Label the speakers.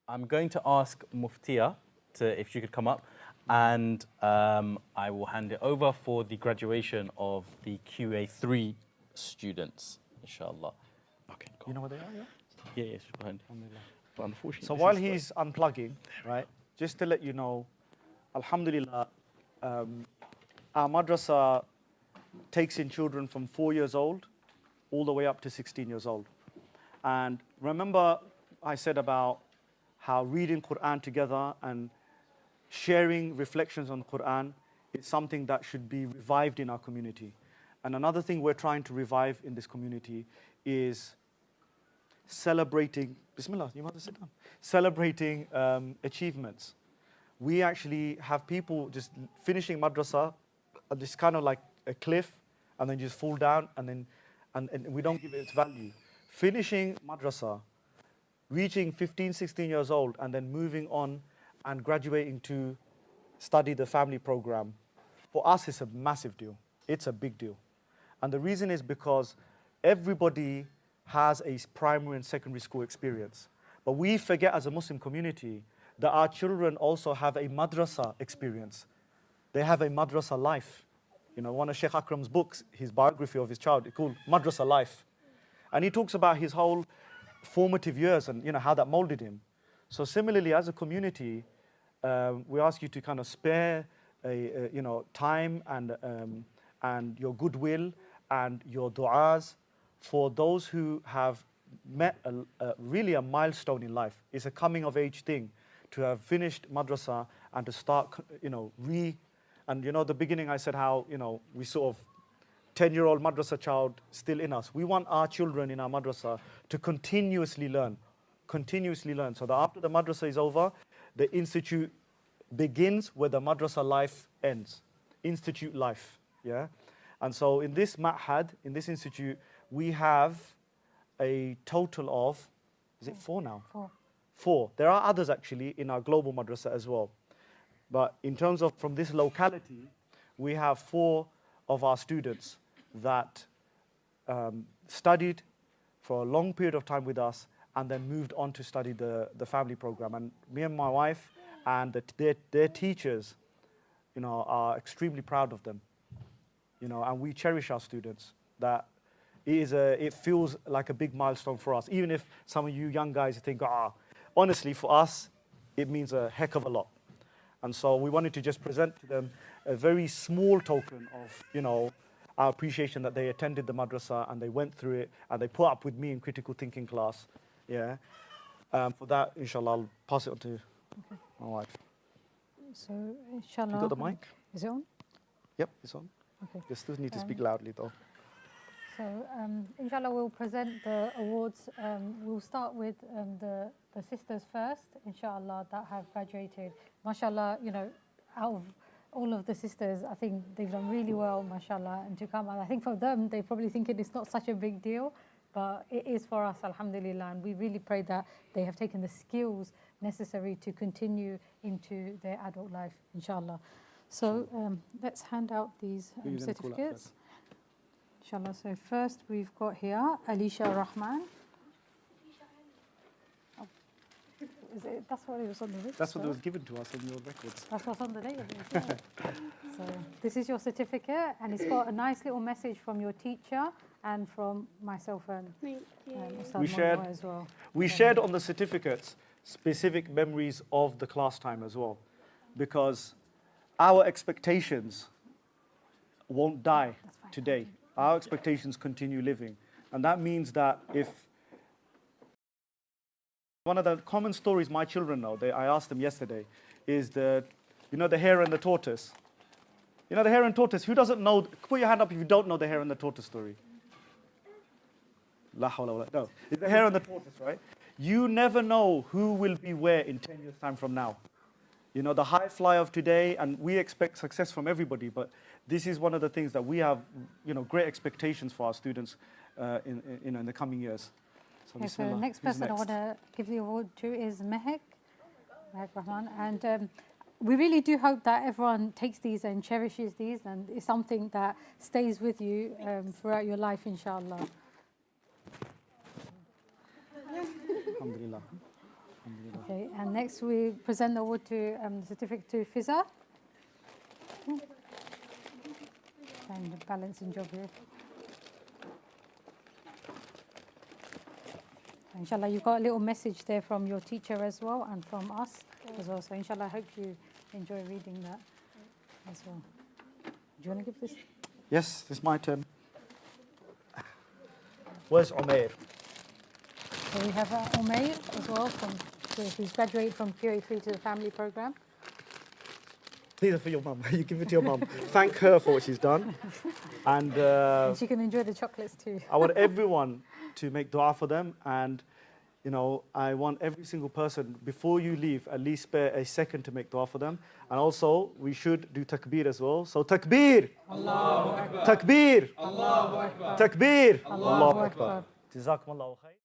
Speaker 1: I'm going to ask Muftiya if she could come up, and I will hand it over for the graduation of the QA3 students, inshallah. Okay, cool.
Speaker 2: You know where they are, yeah?
Speaker 1: Yeah, yes, behind. But unfortunately,
Speaker 2: so while he's unplugging, right, just to let you know, alhamdulillah, our madrasa takes in children from 4 years old all the way up to 16 years old. And remember I said about how reading Quran together and sharing reflections on Quran is something that should be revived in our community. And another thing we're trying to revive in this community is celebrating, Bismillah, you want to sit down? Celebrating achievements. We actually have people just finishing madrasa, just kind of like a cliff, and then just fall down, and we don't give it its value. Finishing madrasa, reaching 15, 16 years old, and then moving on and graduating to study the family program, for us it's a massive deal. It's a big deal. And the reason is because everybody has a primary and secondary school experience. But we forget as a Muslim community that our children also have a madrasa experience. They have a madrasa life. You know, one of Sheikh Akram's books, his biography of his child, it's called Madrasa Life. And he talks about his whole formative years and, you know, how that molded him. So similarly, as a community, we ask you to kind of spare you know, time and your goodwill and your du'as for those who have met really a milestone in life. It's a coming of age thing to have finished madrasa and to start, you know, and you know, the beginning I said how, you know, we sort of 10-year-old madrasa child still in us. We want our children in our madrasa to continuously learn. So that after the madrasa is over, the institute begins where the madrasa life ends. Institute life, yeah? And so in this ma'had, in this institute, we have a total of, is it 4 now? 4. There are others actually in our global madrasa as well. But in terms of from this locality, we have 4 of our students that studied for a long period of time with us and then moved on to study the family program. And me and my wife and their teachers, you know, are extremely proud of them. You know, and we cherish our students. That it feels like a big milestone for us. Even if some of you young guys think, honestly, for us, it means a heck of a lot. And so we wanted to just present to them a very small token of, you know, our appreciation that they attended the madrasa and they went through it and they put up with me in critical thinking class. Yeah. For that, inshallah, I'll pass it on to my wife.
Speaker 3: So, inshallah.
Speaker 2: You got the mic?
Speaker 3: Is it on?
Speaker 2: Yep, it's on.
Speaker 3: Okay.
Speaker 2: You still need to speak loudly, though.
Speaker 3: So, inshallah, we'll present the awards. We'll start with the sisters first, inshallah, that have graduated. MashaAllah, you know, out of all of the sisters, I think they've done really well, mashallah, and to come. And I think for them, they probably think it's not such a big deal, but it is for us, alhamdulillah. And we really pray that they have taken the skills necessary to continue into their adult life, inshallah. So let's hand out these certificates. Inshallah. So first we've got here Alisha Rahman. That's what it was on the list.
Speaker 2: That's what was given to us on your records.
Speaker 3: That's what's on the database. Yeah. So this is your certificate, and it's got a nice little message from your teacher and from myself and Ustad as well.
Speaker 2: We shared on the certificates specific memories of the class time as well, because our expectations won't die today. Our expectations continue living, and that means that if one of the common stories my children know, I asked them yesterday, is the hare and the tortoise. You know the hare and tortoise? Who doesn't know? Put your hand up if you don't know the hare and the tortoise story. La hawla wala. No, it's the hare and the tortoise, right? You never know who will be where in 10 years' time from now. You know, the high fly of today, and we expect success from everybody, but this is one of the things that we have, you know, great expectations for our students in the coming years.
Speaker 3: So, so the next person I want to give the award to is Mehek Rahman. And we really do hope that everyone takes these and cherishes these, and it's something that stays with you throughout your life, inshallah.
Speaker 2: Alhamdulillah.
Speaker 3: Okay, and next we present the award to the certificate to Fiza. And the balancing job here. Inshallah, you got a little message there from your teacher as well and from us as well. So inshallah, I hope you enjoy reading that as well. Do you want to give this?
Speaker 2: Yes, it's my turn. Where's Umair?
Speaker 3: So we have Umair as well, who's graduated from QA3 to the family program.
Speaker 2: These are for your mum. You give it to your mum. Thank her for what she's done. And
Speaker 3: And she can enjoy the chocolates too.
Speaker 2: I want everyone to make dua for them. And, you know, I want every single person, before you leave, at least spare a second to make dua for them. And also, we should do takbir as well. So takbir! Allahu Akbar! Takbir! Allahu Akbar! Takbir! Allahu Akbar! Jazakumullahu khair.